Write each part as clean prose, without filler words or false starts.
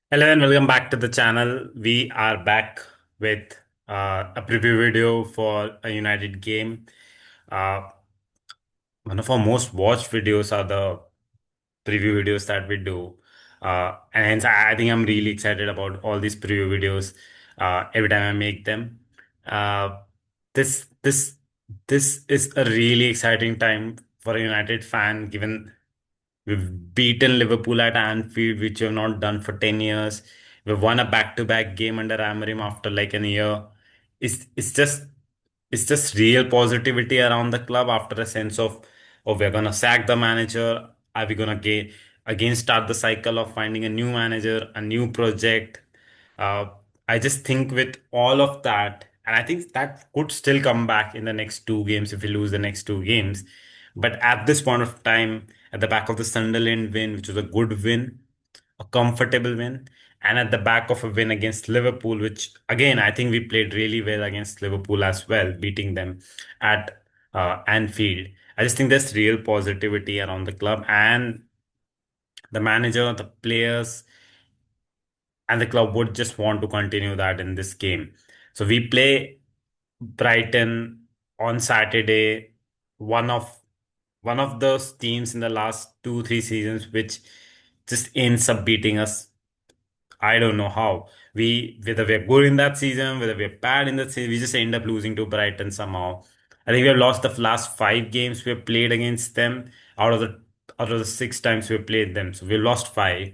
Hello and welcome back to the channel. We are back with a preview video for a United game. Uh, One of our most watched videos are the preview videos that we do. And hence, I think I'm really excited about all these preview videos every time I make them. Uh, this this this is a really exciting time for a United fan, given we've beaten Liverpool at Anfield, which we've not done for 10 years. We've won a back-to-back game under Amorim after like a year. It's just real positivity around the club after a sense of, oh, we're gonna sack the manager. Are we gonna again start the cycle of finding a new manager, a new project? Uh, I just think with all of that, and I think that could still come back in the next two games if we lose the next two games. But at this point of time, at the back of the Sunderland win, which was a good win, a comfortable win, and at the back of a win against Liverpool, which again, I think we played really well against Liverpool as well, beating them at Anfield. I just think there's real positivity around the club and the manager, the players, and the club would just want to continue that in this game. So we play Brighton on Saturday, one of one of those teams in the last 2, 3 seasons which just ends up beating us. I don't know how. Whether we're good in that season, whether we're bad in that season, we just end up losing to Brighton somehow. I think we have lost the last 5 games we have played against them out of the 6 times we have played them. So we lost five.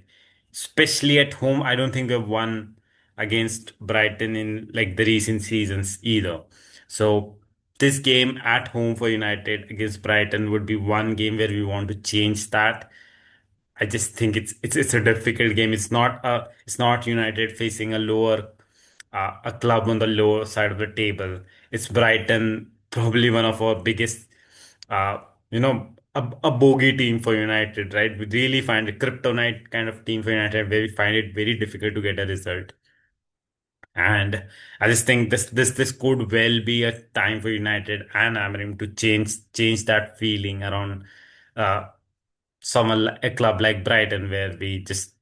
Especially at home, I don't think we've won against Brighton in like the recent seasons either. So this game at home for United against Brighton would be one game where we want to change that. I just think it's a difficult game. It's not United facing a lower a club on the lower side of the table. It's Brighton, probably one of our biggest uh, a bogey team for United, right? We really find a kryptonite kind of team for United where we find it very difficult to get a result. And I just think this could well be a time for United and Amorim to change that feeling around uh, a club like Brighton where we just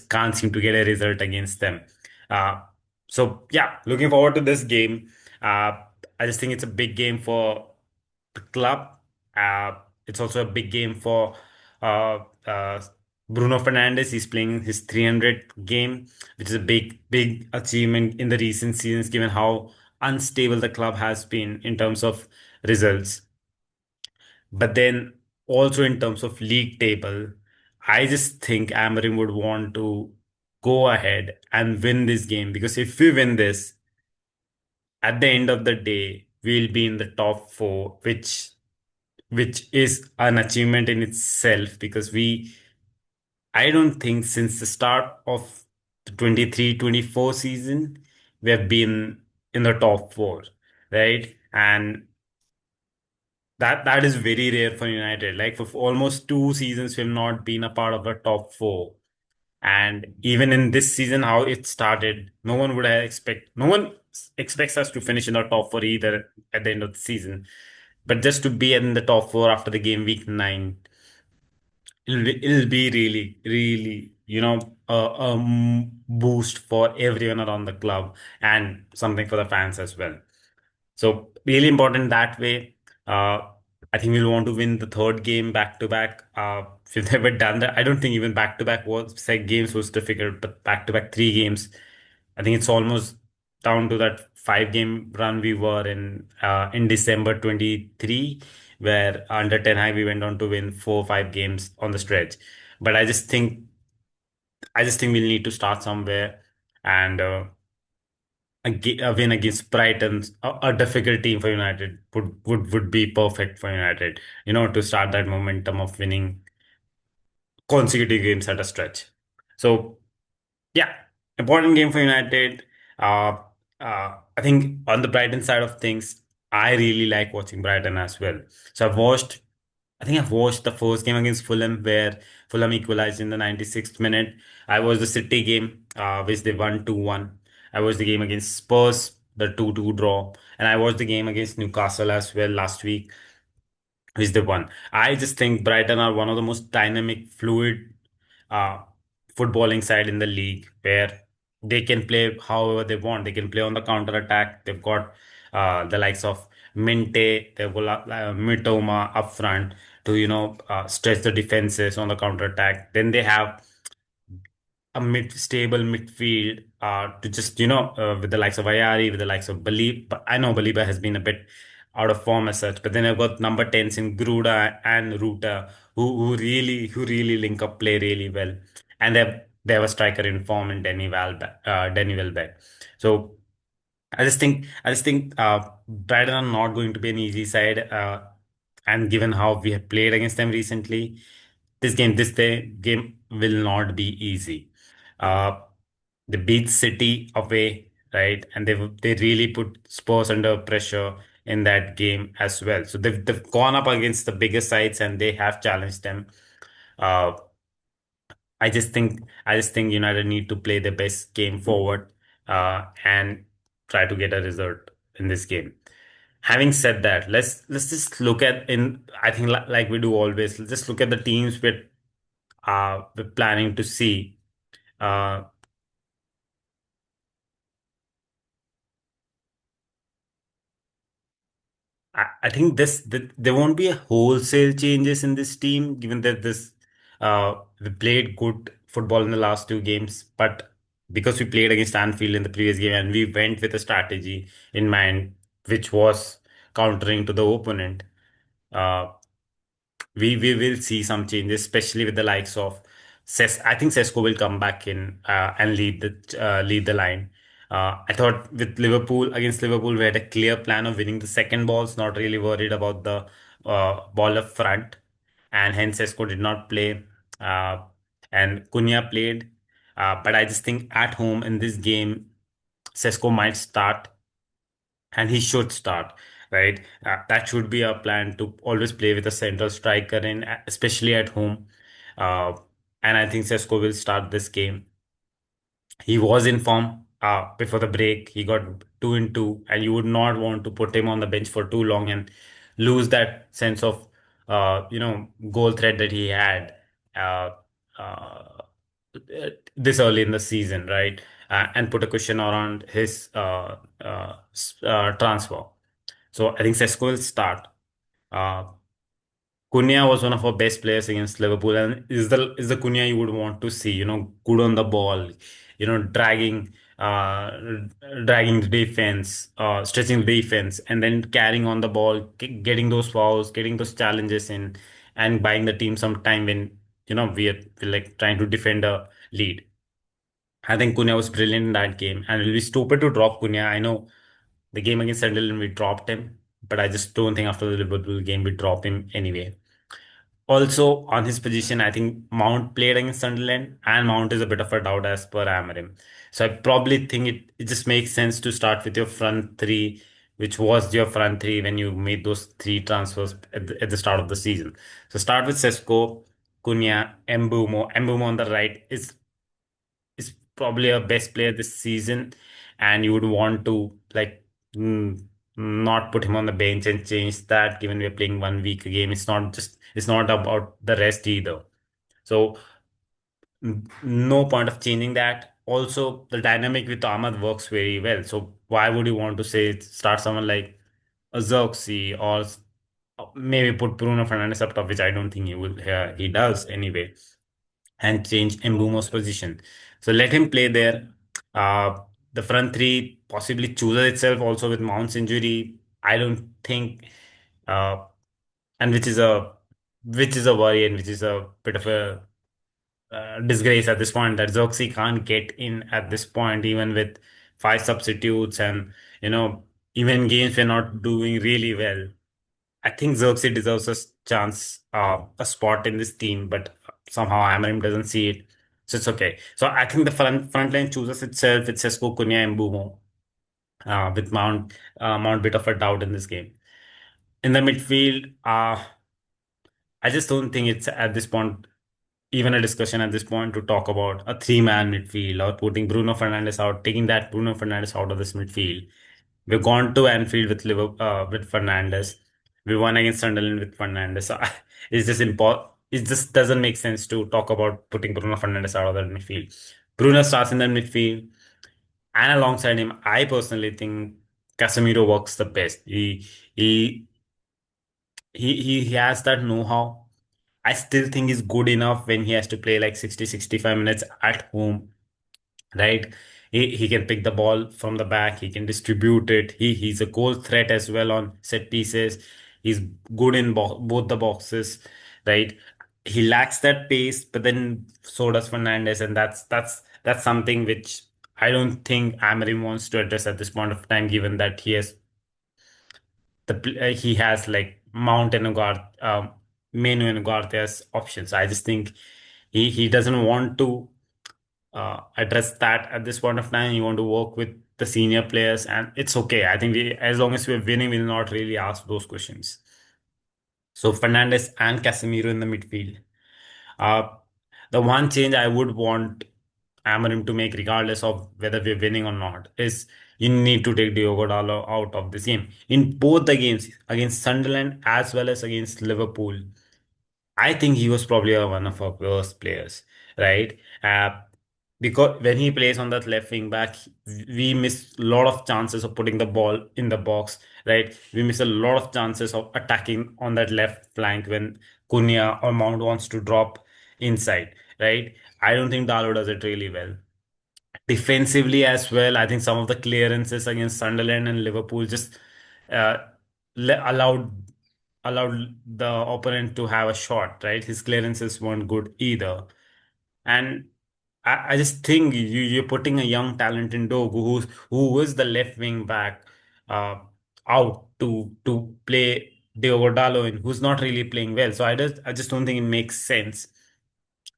can't seem to get a result against them. Uh, so yeah, looking forward to this game. Uh, I just think it's a big game for the club. Uh, it's also a big game for uh, uh, Bruno Fernandes. He's playing his 300th game, which is a big achievement in the recent seasons, given how unstable the club has been in terms of results. But then also in terms of league table, I just think Amarim would want to go ahead and win this game because if we win this, at the end of the day, we'll be in the top four, which is an achievement in itself because I don't think since the start of the 23-24 season, we have been in the top four, right? And that is very rare for United. Like for almost 2 seasons, we've not been a part of the top four. And even in this season, how it started, no one expects us to finish in the top four either at the end of the season. But just to be in the top four after the game week 9, it'll be really, a boost for everyone around the club and something for the fans as well. So really important that way. Uh, I think we'll want to win the third game back to back. We've never done that. I don't think even back to back was like games was difficult, but back to back 3 games, I think it's almost down to that 5 game run we were in December 23, where under Ten Hag we went on to win 4 or 5 games on the stretch. But I just think we'll need to start somewhere and. A win against Brighton, a difficult team for United, would be perfect for United, to start that momentum of winning consecutive games at a stretch. So yeah, important game for United. Uh, I think on the Brighton side of things, I really like watching Brighton as well. So I think I've watched the first game against Fulham where Fulham equalized in the 96th minute. I watched the City game, which they won 2-1. I watched the game against Spurs, the 2-2 draw. And I watched the game against Newcastle as well last week, which they won. I just think Brighton are one of the most dynamic, fluid uh, footballing side in the league where they can play however they want. They can play on the counter attack. They've got the likes of Minte, they've got Mitoma up front to stretch the defenses on the counter attack. Then they have a stable midfield to just with the likes of Ayari, with the likes of Balib. But I know Baliba has been a bit out of form as such. But then I've got number 10s in Gruda and Ruta who really link up play really well, and they have a striker in form in Denny Welbeck. So I just think Brighton are not going to be an easy side. And given how we have played against them recently, this day game will not be easy. Uh, they beat City away, right? And they really put Spurs under pressure in that game as well. So they've gone up against the bigger sides and they have challenged them. Uh, I just think United need to play the best game forward and try to get a result in this game. Having said that, let's just look at in I think like we do always, let's just look at the teams we're planning to see. Uh, I think there won't be a wholesale changes in this team, given that this we played good football in the last two games, but because we played against Anfield in the previous game and we went with a strategy in mind, which was countering to the opponent. Uh, we will see some changes, especially with the likes of I think Sesko will come back in and lead the line. I thought with Liverpool against Liverpool, we had a clear plan of winning the second balls, not really worried about the ball up front, and hence Sesko did not play, uh, and Cunha played. But I just think at home in this game, Sesko might start and he should start, right? That should be our plan to always play with a central striker in, especially at home. Uh, and I think Sesko will start this game. He was in form before the break. He got 2-2, and you would not want to put him on the bench for too long and lose that sense of goal threat that he had uh, uh, this early in the season, right? And put a cushion around his transfer. So I think Sesko will start. Uh, Cunha was one of our best players against Liverpool, and is the Cunha you would want to see? Good on the ball, dragging, uh, dragging the defense, stretching the defense, and then carrying on the ball, getting those fouls, getting those challenges in, and buying the team some time when we're like trying to defend a lead. I think Cunha was brilliant in that game, and it'll be stupid to drop Cunha. I know the game against Sunderland we dropped him, but I just don't think after the Liverpool game we drop him anyway. Also, on his position, I think Mount played against Sunderland, and Mount is a bit of a doubt as per Amarim. So I probably think it just makes sense to start with your front three, which was your front three when you made those three transfers at the start of the season. So start with Sesko, Cunha, Mbumo. Mbumo on the right is probably a best player this season, and you would want to mm, not put him on the bench and change that. Given we're playing 1 week a game, it's not about the rest either. So no point of changing that. Also, the dynamic with Ahmad works very well. So why would you want to say start someone like a Xerxes or maybe put Bruno Fernandes up top, which I don't think he will. He does anyway, and change Mbumo's position. So let him play there. The front three possibly chooses itself also with Mount's injury. I don't think, uh, and which is a worry and which is a bit of a disgrace at this point that Zoxy can't get in at this point, even with five substitutes and you know even games we're not doing really well. I think Xerxes deserves a chance, a spot in this team, but somehow Amarim doesn't see it. So it's okay. So I think the front line chooses itself. It's Sesko, Cunha, and Mbumo, with Mount bit of a doubt in this game. In the midfield, I just don't think it's at this point even a discussion at this point to talk about a three-man midfield or putting Bruno Fernandes out, taking that Bruno Fernandes out of this midfield. We've gone to Anfield with Fernandes. We won against Sunderland with Fernandes. So it's just impossible. it just doesn't make sense to talk about putting Bruno Fernandes out of the midfield. Bruno starts in the midfield, and alongside him, I personally think Casemiro works the best. He he has that know-how. I still think he's good enough when he has to play like 60-65 minutes at home, right? He can pick the ball from the back. He can distribute it. He's a goal threat as well on set pieces. He's good in both the boxes, right? He lacks that pace, but then so does Fernandez, and that's something which I don't think Amorim wants to address at this point of time, given that he has like Mount and Menu and Ugarte as options. I just think he doesn't want to address that at this point of time. You want to work with the senior players, and it's okay. I think as long as we're winning, we'll not really ask those questions. So Fernandez and Casemiro in the midfield. Uh, the one change I would want Amarim to make, regardless of whether we're winning or not, is you need to take Diogo Dalot out of this game. In both the games against Sunderland as well as against Liverpool, I think he was probably one of our worst players, right? Because when he plays on that left wing back, we miss a lot of chances of putting the ball in the box, right? We miss a lot of chances of attacking on that left flank when Cunha or Mount wants to drop inside, right? I don't think Dalo does it really well. Defensively as well, I think some of the clearances against Sunderland and Liverpool just uh, allowed the opponent to have a shot, right? His clearances weren't good either. And I just think you're putting a young talent in Dogu who is the left wing back uh, out to play Diogo Dalo in, who's not really playing well. So I just don't think it makes sense.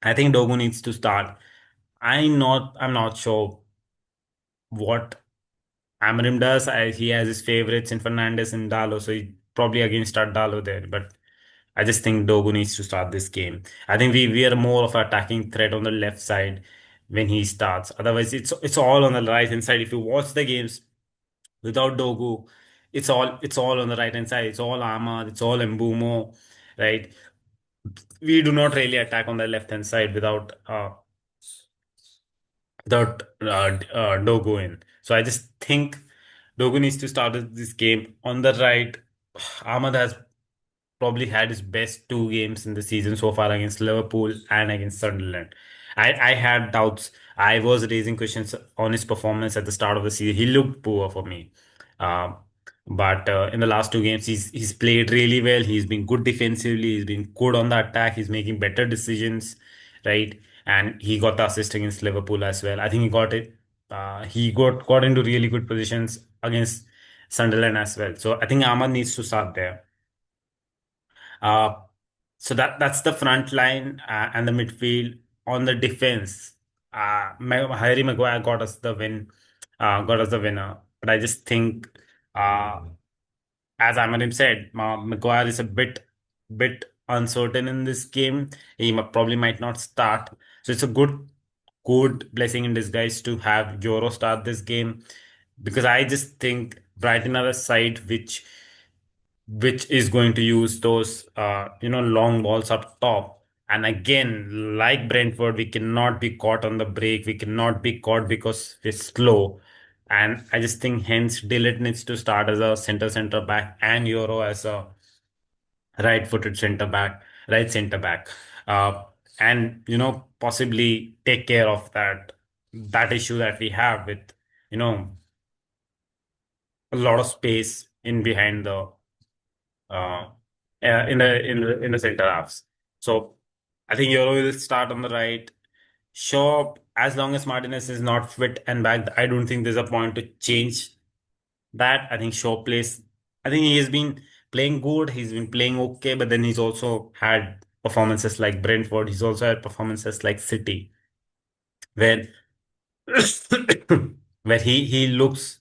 I think Dogu needs to start. I'm not sure what Amarim does. He has his favorites in Fernandes and Dalo, so he probably again start Dalo there. But I just think Dogu needs to start this game. I think we are more of an attacking threat on the left side when he starts. Otherwise, it's all on the right hand side. If you watch the games without Dogu, it's all on the right hand side. It's all Ahmad, it's all Mbumo, right? We do not really attack on the left hand side without Dogu in. So I just think Dogu needs to start this game on the right. Ahmad has probably had his best two games in the season so far against Liverpool and against Sunderland. I had doubts. I was raising questions on his performance at the start of the season. He looked poor for me. Um, but in the last two games, he's played really well. He's been good defensively. He's been good on the attack. He's making better decisions, right? And he got the assist against Liverpool as well. I think he got it. He got into really good positions against Sunderland as well. So I think Ahmad needs to start there. Uh, so that's the front line and the midfield. On the defense, Harry Maguire got us the win, got us the winner. But I just think, uh, as Amarim said, Maguire is a bit uncertain in this game. He probably might not start. So it's a good blessing in disguise to have Euro start this game, because I just think Brighton are a side which is going to use those long balls up top. And again, like Brentford, we cannot be caught on the break. We cannot be caught because we're slow. And I just think hence Dillett needs to start as a center back and Euro as a right-footed right center back. Uh, and possibly take care of that issue that we have with you know a lot of space in behind the uh, in the center halves. So I think Euro will start on the right. Sure, as long as Martinez is not fit and back, I don't think there's a point to change that. I think Shaw plays. I think he has been playing good. He's been playing okay, but then he's also had performances like Brentford. He's also had performances like City, where where he looks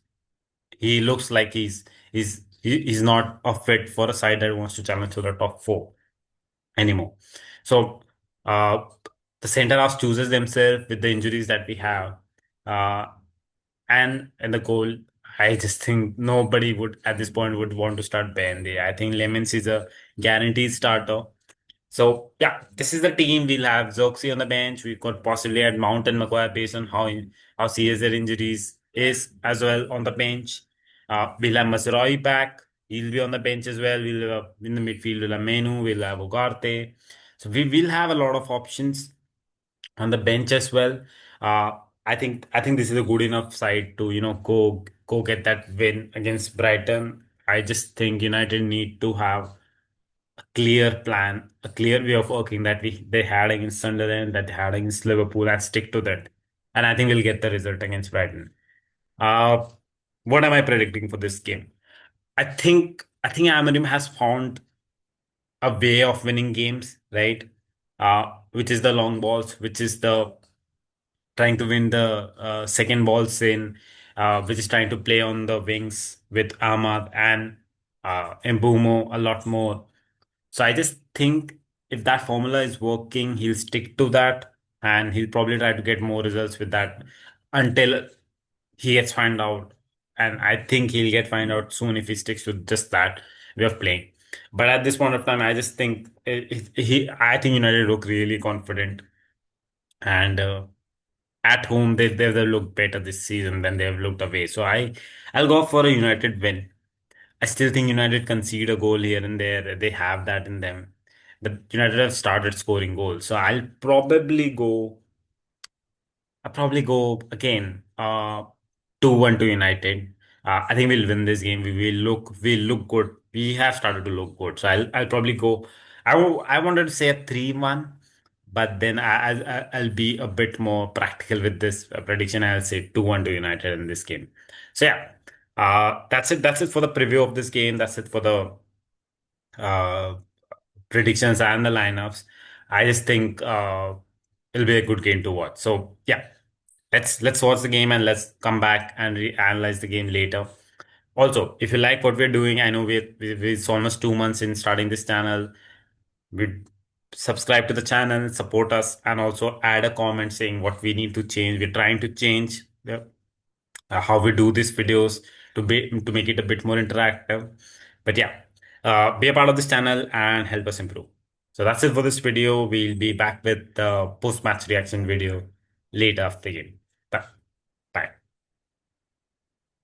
like he's not a fit for a side that wants to challenge to the top four anymore. So uh, the center half chooses themselves with the injuries that we have, uh, and in the goal. I just think nobody would at this point would want to start Bendy. I think Lemons is a guaranteed starter. So yeah, this is the team. We'll have Zoxy on the bench. We could possibly add Mount and Maguire based on how serious their injuries is as well on the bench. We'll have Mazraoui back. He'll be on the bench as well. We'll have, in the midfield, we'll have Menu, we'll have Ugarte. So we will have a lot of options on the bench as well. Uh, I think this is a good enough side to go get that win against Brighton. I just think United need to have clear plan, a clear way of working that they had against Sunderland, that they had against Liverpool, and stick to that. And I think we'll get the result against Brighton. Uh, what am I predicting for this game? I think Amarim has found a way of winning games, right? Which is the long balls, which is the trying to win the second balls in, which is trying to play on the wings with Ahmad and Mbumo a lot more. So I just think if that formula is working, he'll stick to that and he'll probably try to get more results with that until he gets found out. And I think he'll get found out soon if he sticks to just that way of playing. But at this point of time, I just think I think United look really confident and at home they've looked better this season than they've looked away. So I'll go for a United win. I still think United concede a goal here and there. They have that in them. But United have started scoring goals. So I'll probably go again. 2-1 to United. I think we'll win this game. We'll look good. We have started to look good. So I'll probably go. I wanted to say a 3-1, but then I'll be a bit more practical with this prediction. I'll say 2-1 to United in this game. So yeah, that's it. That's it for the preview of this game. That's it for the uh, predictions and the lineups. I just think it'll be a good game to watch. So yeah, let's watch the game and let's come back and analyze the game later. Also, if you like what we're doing, I know it's almost 2 months in starting this channel. We subscribe to the channel, support us, and also add a comment saying what we need to change. We're trying to change how we do these videos to make it a bit more interactive. But yeah, be a part of this channel and help us improve. So that's it for this video. We'll be back with the post-match reaction video later after the game.